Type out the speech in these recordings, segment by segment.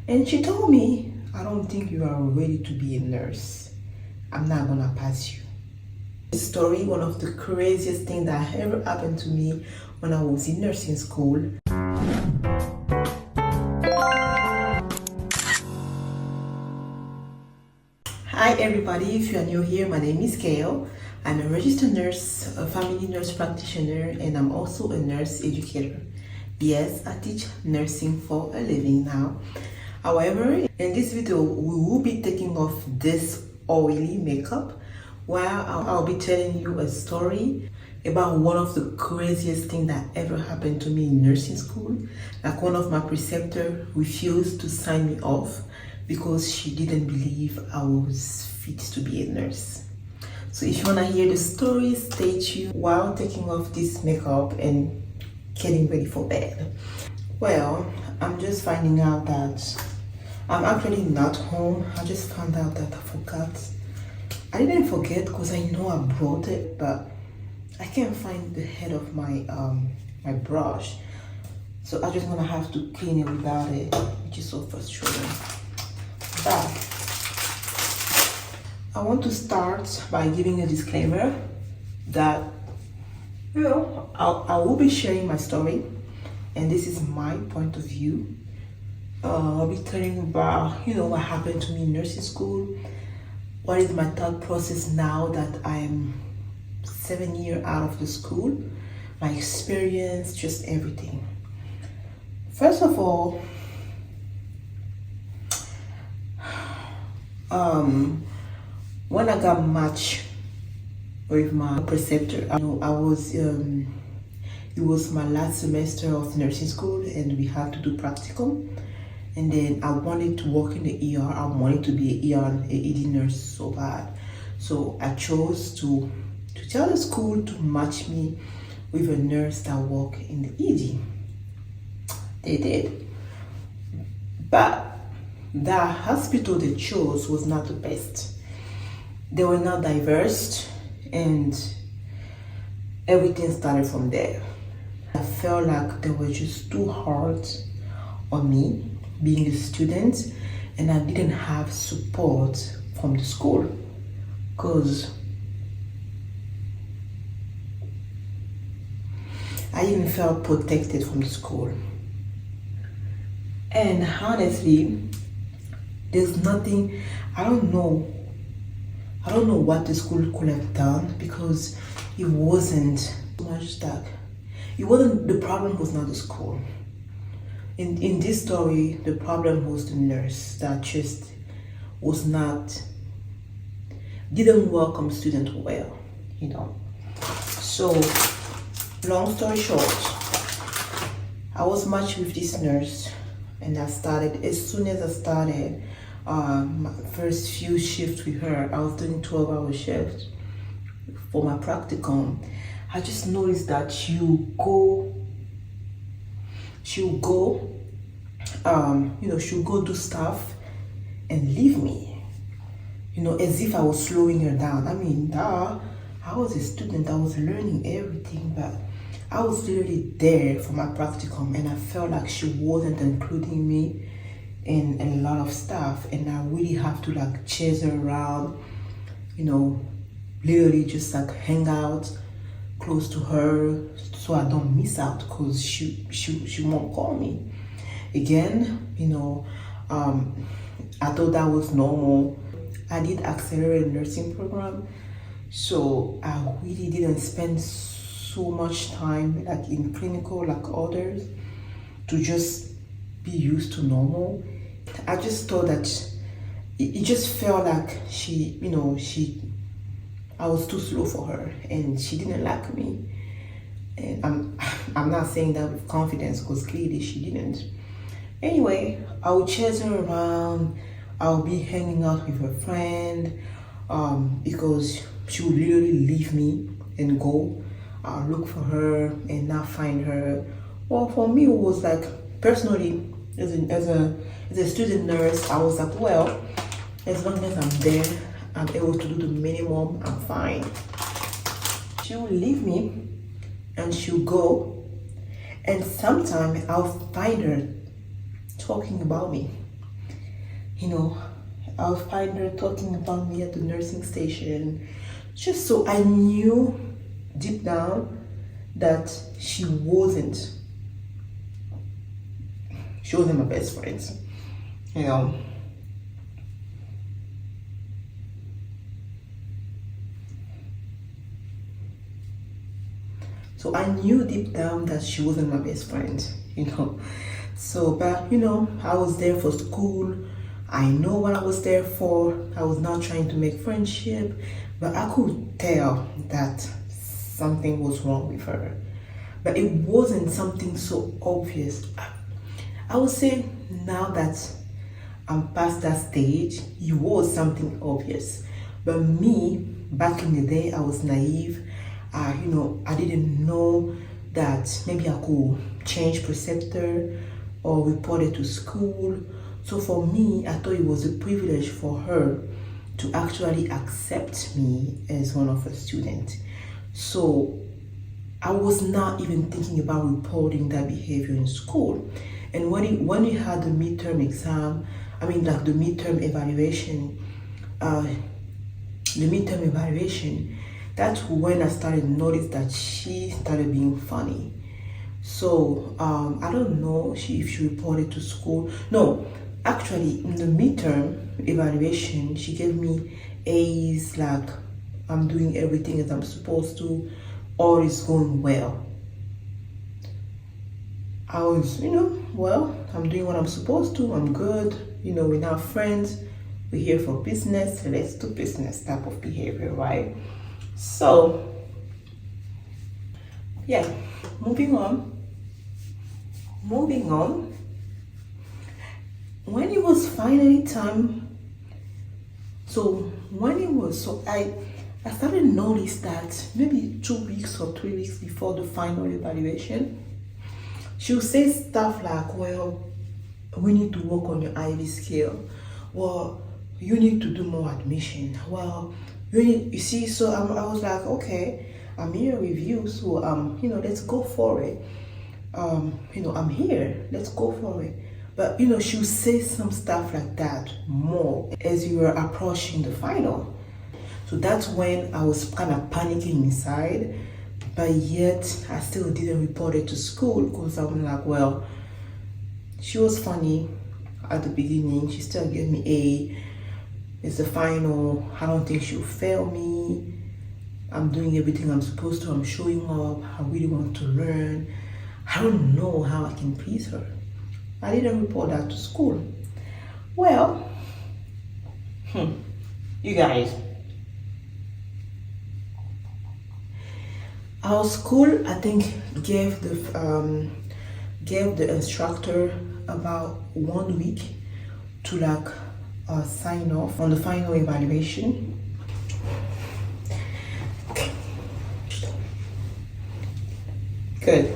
And she told me, I don't think you are ready to be a nurse. I'm not gonna pass you. This story, one of the craziest things that ever happened to me when I was in nursing school. Hi everybody, if you are new here, my name is Gail. I'm a registered nurse, a family nurse practitioner, and I'm also a nurse educator. Yes, I teach nursing for a living now. However, in this video, we will be taking off this oily makeup while I'll be telling you a story about one of the craziest things that ever happened to me in nursing school. Like, one of my preceptors refused to sign me off because she didn't believe I was fit to be a nurse. So if you want to hear the story, stay tuned while taking off this makeup and getting ready for bed. Well, I'm just finding out that I'm actually not home. I just found out that I forgot. I didn't forget because I know I brought it, but I can't find the head of my my brush. So I'm just gonna have to clean it without it, which is so frustrating. But I want to start by giving a disclaimer that, you know, I will be sharing my story, and this is my point of view. I'll be telling about, you know, what happened to me in nursing school. What is my thought process now that I'm 7 years out of the school? My experience, just everything. First of all, when I got matched with my preceptor, I was it was my last semester of nursing school, and we had to do practicum. And then I wanted to work in the ER. I wanted to be an ED nurse so bad. So I chose to tell the school to match me with a nurse that worked in the ED. They did. But the hospital they chose was not the best. They were not diverse, and everything started from there. I felt like they were just too hard on me, being a student, and I didn't have support from the school because I even felt protected from the school. And honestly, there's nothing, I don't know what the school could have done, because it wasn't much that, the problem was not the school. In this story, the problem was the nurse that just didn't welcome students well, you know. So, long story short, I was matched with this nurse, and as soon as I started my first few shifts with her, I was doing 12-hour shifts for my practicum. I just noticed that she'll go do stuff and leave me, as if I was slowing her down. I mean, I was a student, I was learning everything, but I was literally there for my practicum, and I felt like she wasn't including me in a lot of stuff, and I really have to like chase her around, literally just like hang out close to her so I don't miss out, because she won't call me again. I thought that was normal. I did accelerated nursing program, so I really didn't spend so much time like in clinical like others to just be used to normal. I just thought that it just felt like I was too slow for her, and she didn't like me. And I'm not saying that with confidence, because clearly she didn't. Anyway, I would chase her around. I'll be hanging out with her friend, because she would literally leave me and go. I'll look for her and not find her. Well, for me, it was like, personally, as a student nurse, I was like, well, as long as I'm there, I'm able to do the minimum, I'm fine. She will leave me and she'll go, and sometimes I'll find her talking about me. You know, I'll find her talking about me at the nursing station. Just so I knew deep down that she wasn't my best friend. You know. So I knew deep down that she wasn't my best friend, you know. So, but you know, I was there for school. I know what I was there for. I was not trying to make friendship, but I could tell that something was wrong with her. But it wasn't something so obvious. I would say now that I'm past that stage, it was something obvious. But me, back in the day, I was naive. I didn't know that maybe I could change preceptor or report it to school. So for me, I thought it was a privilege for her to actually accept me as one of her students. So I was not even thinking about reporting that behavior in school. And when we had the midterm exam, the midterm evaluation, that's when I started to notice that she started being funny. So I don't know if she reported to school. No, actually, in the midterm evaluation, she gave me A's, like I'm doing everything as I'm supposed to, all is going well. I was, well, I'm doing what I'm supposed to, I'm good, we're now friends, we're here for business, let's do business type of behavior, right? So, yeah, moving on. When it was finally time, I started to notice that maybe 2 weeks or 3 weeks before the final evaluation, she would say stuff like, well, we need to work on your IB scale. Well, you need to do more admission. Well, you see, so I was like, okay, I'm here with you, so let's go for it. I'm here, let's go for it. But she would say some stuff like that more as you were approaching the final. So that's when I was kind of panicking inside, but yet I still didn't report it to school because I'm like, well, she was funny at the beginning, she still gave me A. It's the final, I don't think she'll fail me. I'm doing everything I'm supposed to, I'm showing up, I really want to learn. I don't know how I can please her. I didn't report that to school. Well, you guys, our school, I think, gave the instructor about 1 week to sign off on the final evaluation. Good.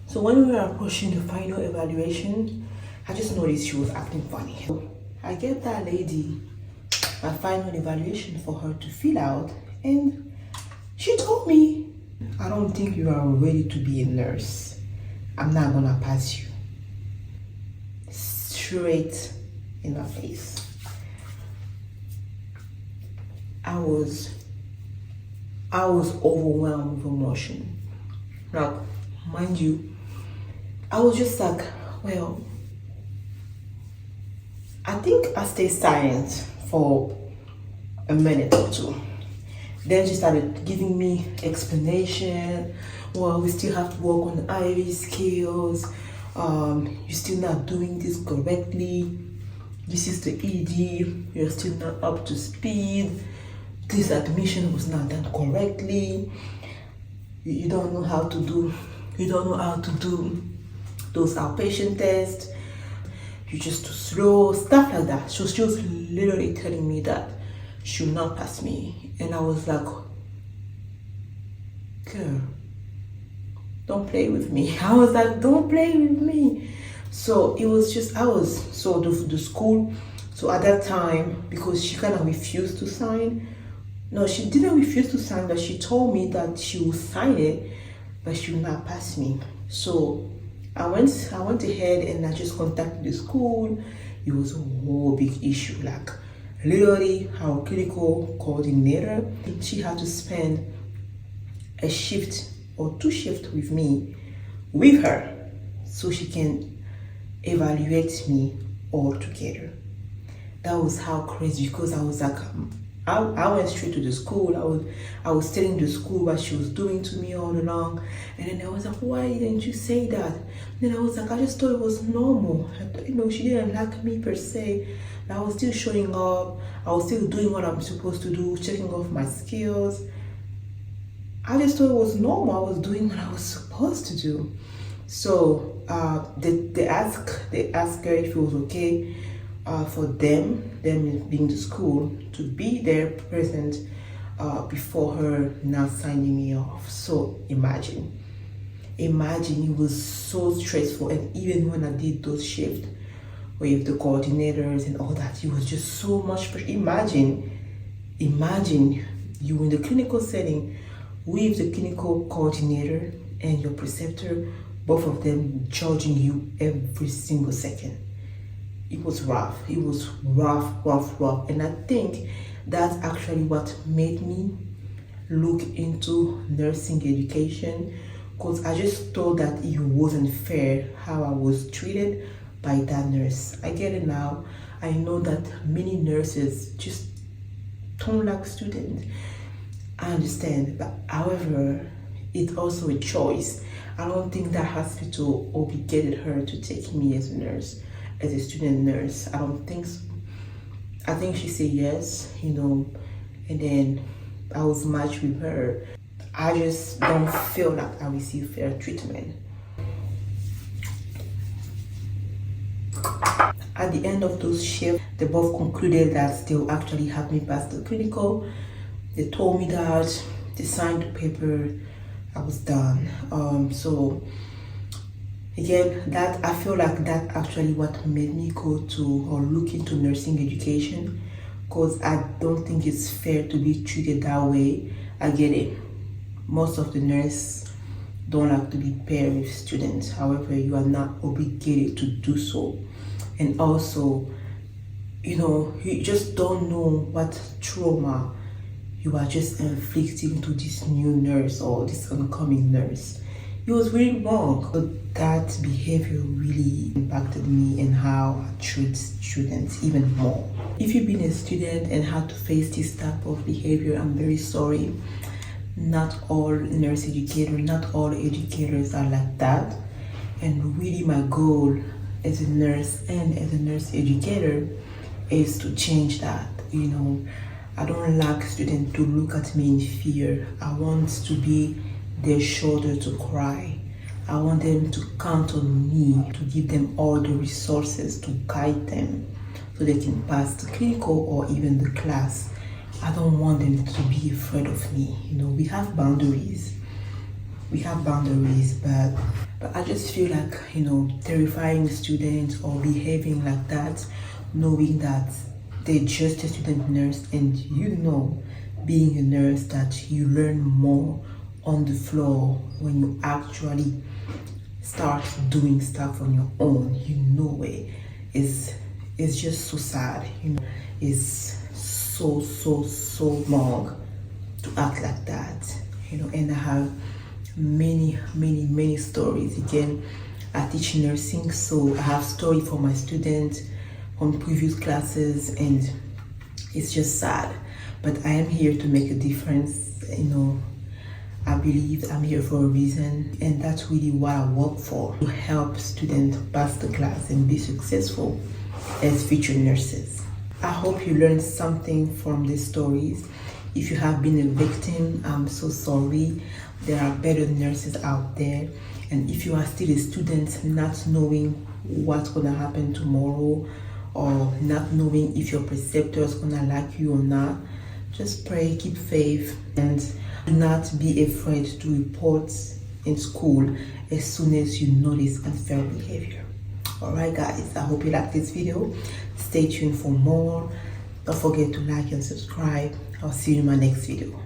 So when we were approaching the final evaluation, I just noticed she was acting funny. I gave that lady a final evaluation for her to fill out, and she told me, I don't think you are ready to be a nurse. I'm not gonna pass you. Straight in my face. I was overwhelmed with emotion. Like, mind you, I was just like, well, I think I stayed silent for a minute or two. Then she started giving me explanation. Well, we still have to work on the IB skills. You're still not doing this correctly. This is the ED. You're still not up to speed. This admission was not done correctly. You don't know how to do those outpatient tests. You're just too slow, stuff like that. So she was literally telling me that she would not pass me. And I was like, girl, don't play with me. I was like, don't play with me. So it was just, the school, so at that time, because she kind of refused to sign. No, she didn't refuse to sign, but she told me that she would sign it, but she would not pass me. So I went ahead and I just contacted the school. It was a whole big issue. Like literally our clinical coordinator, she had to spend a shift or 2 shifts with her so she can evaluate me all together. That was how crazy, because I was like, I went straight to the school. I was telling the school what she was doing to me all along, and then I was like, why didn't you say that? Then I was like, I just thought it was normal. She didn't like me per se. I was still showing up. I was still doing what I'm supposed to do, checking off my skills. I just thought it was normal. I was doing what I was supposed to do. So they asked her if it was okay for them being the school, to be there present before her now signing me off. So imagine, it was so stressful. And even when I did those shifts with the coordinators and all that, it was just so much pressure. Imagine you in the clinical setting with the clinical coordinator and your preceptor, both of them judging you every single second. It was rough. It was rough. And I think that's actually what made me look into nursing education, because I just thought that it wasn't fair how I was treated by that nurse. I get it now. I know that many nurses just don't like students. I understand, but however, it's also a choice. I don't think that hospital obligated her to take me as a nurse, as a student nurse. I don't think so. I think she said yes, and then I was matched with her. I just don't feel like I received fair treatment. At the end of those shifts, they both concluded that they will actually have me pass the clinical. They told me that, they signed the paper, I was done. So again, that I feel like that actually what made me go to or look into nursing education, because I don't think it's fair to be treated that way. I get it. Most of the nurses don't like to be paired with students. However, you are not obligated to do so. And also, you just don't know what trauma you are just inflicting to this new nurse or this oncoming nurse. It was really wrong. But that behavior really impacted me and how I treat students even more. If you've been a student and had to face this type of behavior, I'm very sorry. Not all nurse educators, not all educators are like that. And really my goal as a nurse and as a nurse educator is to change that. I don't like students to look at me in fear. I want to be their shoulder to cry. I want them to count on me to give them all the resources to guide them so they can pass the clinical or even the class. I don't want them to be afraid of me. We have boundaries. But I just feel like, terrifying students or behaving like that, knowing that they're just a student nurse, and being a nurse, that you learn more on the floor when you actually start doing stuff on your own. It's just so sad. It's so wrong to act like that. And I have many stories. Again, I teach nursing, so I have story for my students on previous classes, and it's just sad. But I am here to make a difference. I believe I'm here for a reason, and that's really what I work for, to help students pass the class and be successful as future nurses. I hope you learned something from these stories. If you have been a victim, I'm so sorry. There are better nurses out there. And if you are still a student, not knowing what's gonna happen tomorrow, or not knowing if your preceptor is gonna like you or not, just pray, keep faith, and do not be afraid to report in school as soon as you notice unfair behavior. Alright guys, I hope you like this video. Stay tuned for more. Don't forget to like and subscribe. I'll see you in my next video.